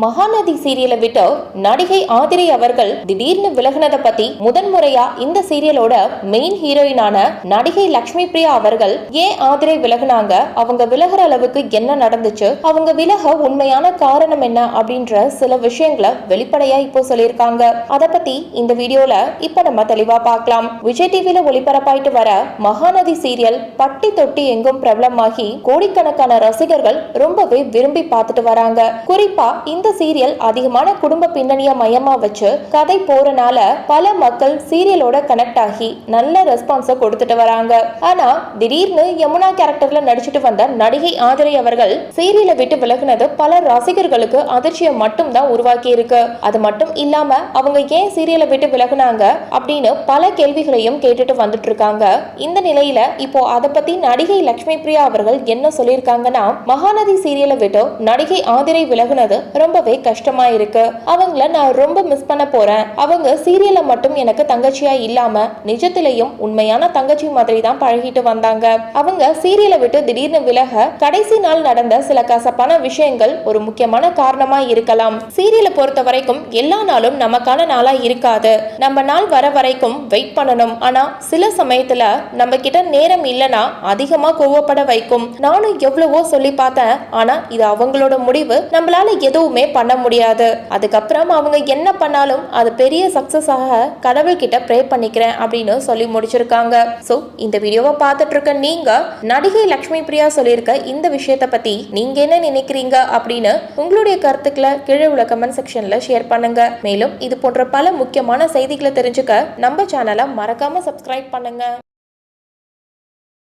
மகாநதி சீரியலை விட்டு நடிகை ஆதிரை அவர்கள் திடீர்னு விலகினதை பத்தி முதன்முறையா இந்த சீரியலோட மெயின் ஹீரோயினான நடிகை லட்சுமி பிரியா அவர்கள் ஏன் ஆதிரை விலகினாங்க, அவங்க விலகுற அளவுக்கு என்ன நடந்துச்சு, அவங்க விலக உண்மையான காரணம் என்ன அப்படின்ற சில விஷயங்களை வெளிப்படையா இப்போ சொல்லியிருக்காங்க. அத பத்தி இந்த வீடியோல இப்ப நம்ம தெளிவா பார்க்கலாம். விஜய் டிவில ஒளிபரப்பாயிட்டு வர மகாநதி சீரியல் பட்டி தொட்டி எங்கும் பிரபலமாகி கோடிக்கணக்கான ரசிகர்கள் ரொம்பவே விரும்பி பார்த்துட்டு வராங்க. குறிப்பா இந்த சீரியல் அதிகமான குடும்ப பின்னணிய மையமா வச்சு கதை போறனால பல மக்கள் சீரியலோட கனெக்ட் ஆகி நல்ல ரெஸ்பான்ஸ கொடுத்துட்டு வராங்க. ஆனா திடீர்னு யமுனா கேரக்டர்ல நடிச்சிட்டு வந்த நடிகை ஆதிரை அவர்கள் சீரியலை விட்டு விலகுனது பல ரசிகர்களுக்கு அதிர்ச்சியை மட்டும் தான் உருவாக்கி இருக்கு. அது மட்டும் இல்லாம அவங்க ஏன் சீரியலை விட்டு விலகுனாங்க அப்படின்னு பல கேள்விகளையும் கேட்டுட்டு வந்துட்டு இருக்காங்க. இந்த நிலையில இப்போ அதை பத்தி நடிகை லட்சுமி பிரியா அவர்கள் என்ன சொல்லியிருக்காங்கன்னா, மகாநதி சீரியலை விட்டு நடிகை ஆதிரை விலகுனது ரொம்பவே கஷ்டமா இருக்கு. அவங்கள நான் ரொம்ப மிஸ் பண்ண போறேன். அவங்க சீரியல்ல மட்டும் எனக்கு தங்கச்சியா இல்லாம நிஜத்திலையும் உண்மையான தங்கச்சி மாதிரி தான் பழகிட்டு வந்தாங்க. அவங்க சீரியலை விட்டு திடீர்னு விலக கடைசி நாள் நடந்த சில கசப்பான விஷயங்கள் ஒரு முக்கியமான காரணமா இருக்கலாம். சீரியலை பொறுத்த வரைக்கும் எல்லா நாளும் நமக்கான நாளா இருக்காது. நம்ம நாள் வர வரைக்கும் வெயிட் பண்ணணும். ஆனா சில சமயத்துல நம்ம கிட்ட நேரம் இல்லைன்னா அதிகமா கோவப்பட வைக்கும். நானும் எவ்வளவோ சொல்லி பார்த்தேன். ஆனா இது அவங்களோட முடிவு, நம்மளால எதுவுமே பண்ண முடியாது. அதுக்கப்புறம் அவங்க என்ன பண்ணாலும் அது பெரிய சக்சஸ் ஆக கடவுள் கிட்ட ப்ரே பண்ணிக்கிறேன் அப்படின்னு சொல்லி முடிச்சிருக்காங்க. சோ இந்த வீடியோவை பார்த்துட்டு இருக்க நீங்க நடிகை லட்சுமி பிரியா சொல்லியிருக்க இந்த விஷயத்தை பத்தி நீங்க என்ன நினைக்கிறீங்க அப்படின்னு உங்களுடைய கருத்துக்களை கீழே உள்ள கமெண்ட் செக்ஷன்ல ஷேர் பண்ணுங்க. மேலும் இது போன்ற பல முக்கியமான செய்திகளை தெரிஞ்சுக்க நம்ம சேனலை மறக்காம சப்ஸ்கிரைப் பண்ணுங்க.